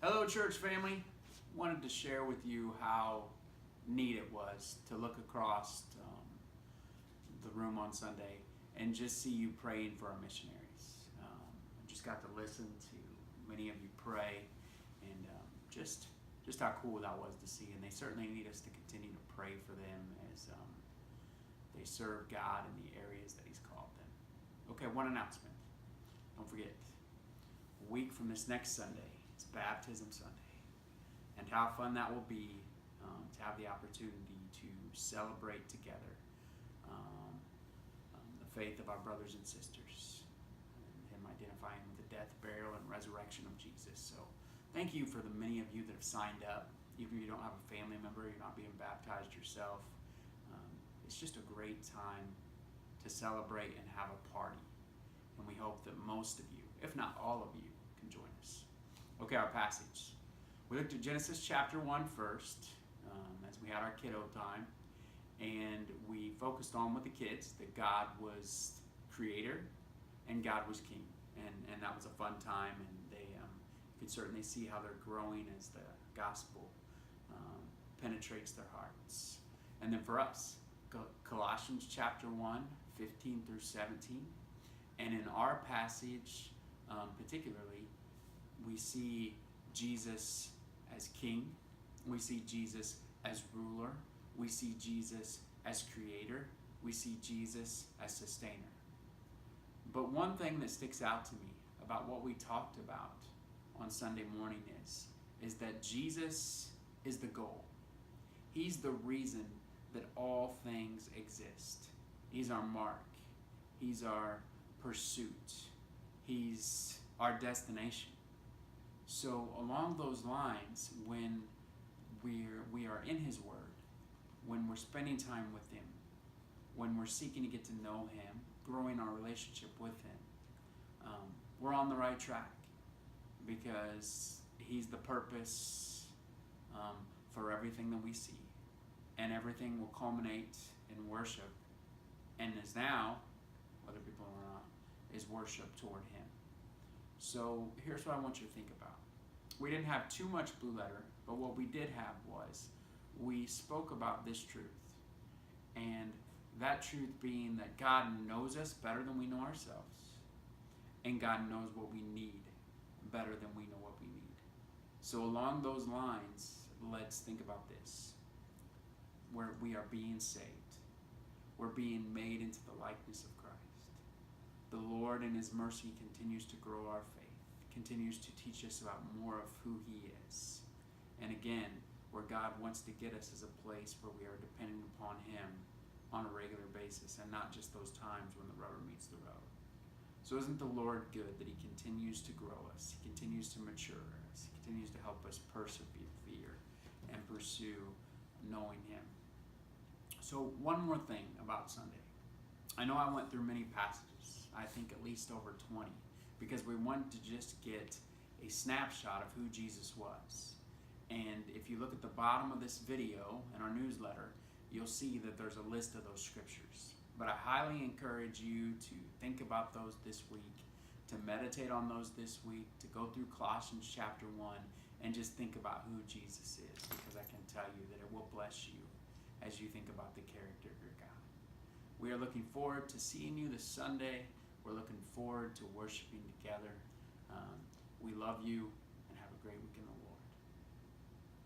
Hello, church family. Wanted to share with you how neat it was to look across the room on Sunday and just see you praying for our missionaries. I just got to listen to many of you pray, and just how cool that was to see. And they certainly need us to continue to pray for them as they serve God in the areas that He's called them. Okay, one announcement. Don't forget, a week from this next Sunday, it's Baptism Sunday. And how fun that will be to have the opportunity to celebrate together the faith of our brothers and sisters, and Him identifying with the death, burial, and resurrection of Jesus. So thank you for the many of you that have signed up. Even if you don't have a family member, you're not being baptized yourself. It's just a great time to celebrate and have a party. And we hope that most of you, if not all of you, can join us. Okay, our passage. We looked at Genesis chapter 1 first, as we had our kiddo time, and we focused on with the kids that God was creator and God was king, and that was a fun time, and they could certainly see how they're growing as the gospel penetrates their hearts. And then for us, Colossians chapter 1, 15 through 17, and in our passage particularly, we see Jesus as king, we see Jesus as ruler, we see Jesus as creator, we see Jesus as sustainer. But one thing that sticks out to me about what we talked about on Sunday morning is that Jesus is the goal. He's the reason that all things exist. He's our mark. He's our pursuit. He's our destination. So along those lines, when we are in His Word, when we're spending time with Him, when we're seeking to get to know Him, growing our relationship with Him, we're on the right track, because He's the purpose for everything that we see, and everything will culminate in worship, and is now, whether people or not, is worship toward Him. So here's what I want you to think about. We didn't have too much blue letter, but what we did have was we spoke about this truth. And that truth being that God knows us better than we know ourselves. And God knows what we need better than we know what we need. So along those lines, let's think about this. Where we are being saved. We're being made into the likeness of Christ. The Lord in His mercy continues to grow our faith, continues to teach us about more of who He is. And again, where God wants to get us is a place where we are dependent upon Him on a regular basis, and not just those times when the rubber meets the road. So isn't the Lord good that He continues to grow us, He continues to mature us, He continues to help us persevere and pursue knowing Him. So one more thing about Sunday. I know I went through many passages, I think at least over 20, because we wanted to just get a snapshot of who Jesus was. And if you look at the bottom of this video in our newsletter, you'll see that there's a list of those scriptures. But I highly encourage you to think about those this week, to meditate on those this week, to go through Colossians chapter 1 and just think about who Jesus is, because I can tell you that it will bless you as you think about the character of your God. We are looking forward to seeing you this Sunday. We're looking forward to worshiping together. We love you, and have a great weekend.